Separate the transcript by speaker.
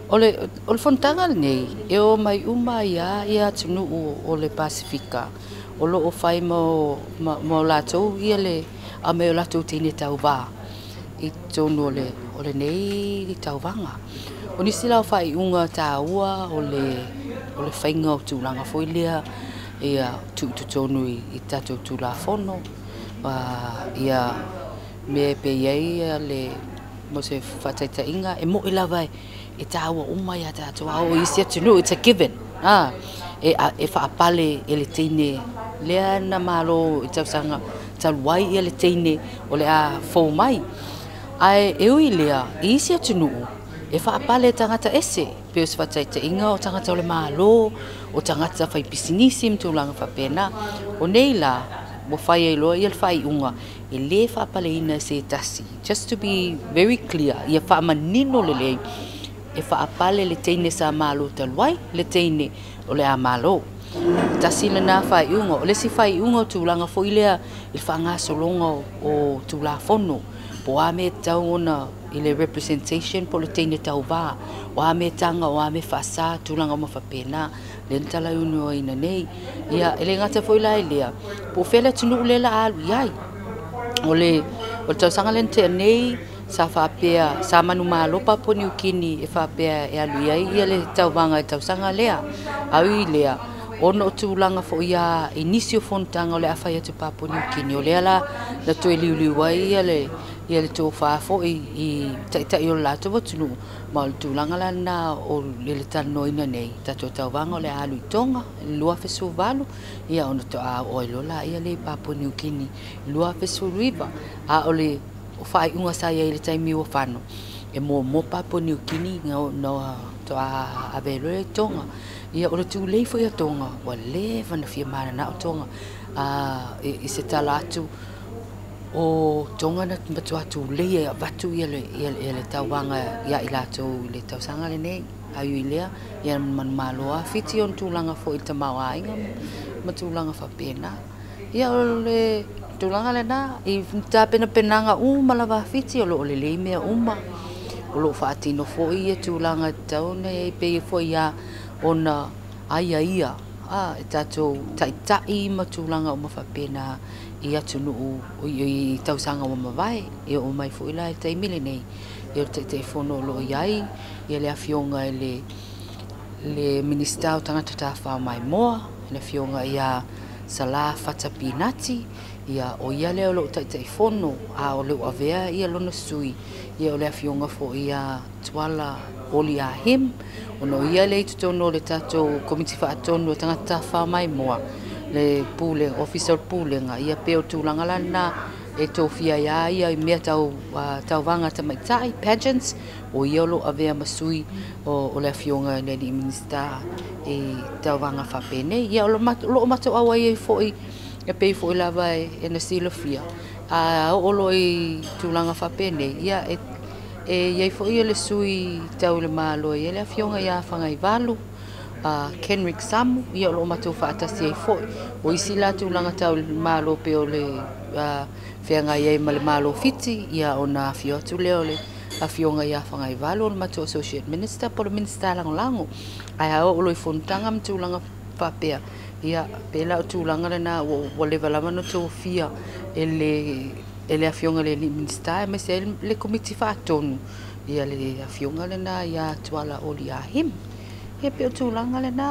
Speaker 1: O le fontanga nei, e o mai uma ia tunu o le Pasifika. O lo o fai mo latou ia le a me o latou tine tau wā. I tonu o le nei i tau wanga. O nisi lau fai unga tā ua o le whainga o tūlanga foilea ia tu tonu i tatou tūla fono. Ia me pe ia le mo se whataita inga e mo ilawai e tāua uma ia tātou au isi atunu, it's a given. E whaapale e le teine lea na malo i tausanga taluai ia le teine o le a fōu mai. Ai e ui lea i isi atunu e whaapale tangata ese pe o se whataita inga o tangata o le malo o tangata whai pisinisi mtulanga whapena o nei la mo whai e loa i al whai unga e le whaapale ina se tasi. Just to be very clear, ia whaamanino le lei e whaapale le teine sa malo taluai, le teine o le a malo. Tasi le nā whai unga, o le si whai unga o tūlanga fo ilea i whaanga solonga o tūla fono. Po a me tau ona i le representation po le teine tau wā. O a me tanga o a me whasa tūlanga o mawhapena. Le ntala unu o ina nei. Ia, ele ngata fo ila ilea. Po whela tunu ulela alu iai. O le tau sanga le ntea nei, sa whapea, sa manu mālopa po ni ukini e whapea e alu iai. Ia le tau wanga e tau sanga lea. Au i lea. Ono o tūlanga fo ia inisio fontanga o le awhai atu Papua New Guinea. O lea la na toi liuliu wai ia le tō whaafo i taitai o la tō watunu. Ma o le tūlanga la na o le tano ina nei. Tato tau wanga o le alu i tonga, lua fesu walu. Ia ono to a oilo la ia le Papua New Guinea. Lua fesu riva. A o le whai unga sa ia i le taimi o whano. E mo Papua New Guinea no to a avelo le tonga. Ia o le tū lei fo ia tonga, wa le vana fia mana na o tonga. I se tala atu o tonga na batu atu lei e batu ia le tauanga ia i lato le tausanga le nei. Ayu i lea, ia man maloa, fiti on tūlanga fo i tamawa inga, ma tūlanga fa pena. Ia o le tūlanga le na, i ta pena penanga malawa fiti o le lei mea o lo whaatino fo i e tūlanga tauna e pe fo ia ona ia e tatou taitai ma tūlanga o mawhapena i atunu i tausanga o mawai e o mai fo ila e taimile nei e o taitai fono lo iai e le awhionga e le minista o tangata tā whao mai moa e le awhionga ia Salah Fatapinati ia o ia leo lo taitai fono a o leo avea ia lona sui ia o le awhionga fo ia tuala oli a him ono ia le tutono le tato komiti whaatono tangata wha mai moa le pooling, official pooling ia peo tūlanga lana e tōwhia ia i mea tau wanga tamaitai, pageants o ia lo avea masui o le awhionga le ni minista e tau wanga whapene ia lo mato awa i foi e pei foi lava e na silofia o lo i tūlanga whapene ia iai fo ia le sui tau le malo ia le awhionga ia whangai walu Kenrick Samu ia lo matou whaatasi ai fo o isi la tūlanga tau le malo pe o le whenga iai ma le malo fiti ia o na whio atu leo le awhionga ia whangai walu o le matou associate minister po le minister lango ai o lo i fontanga ma tūlanga whapea ia pela o tūlanga le na o le walama no tō whia e le awhionga le minister me se le komiti whaatonu ia le awhionga le na ia tuala oli a him. He pe o tūlanga le na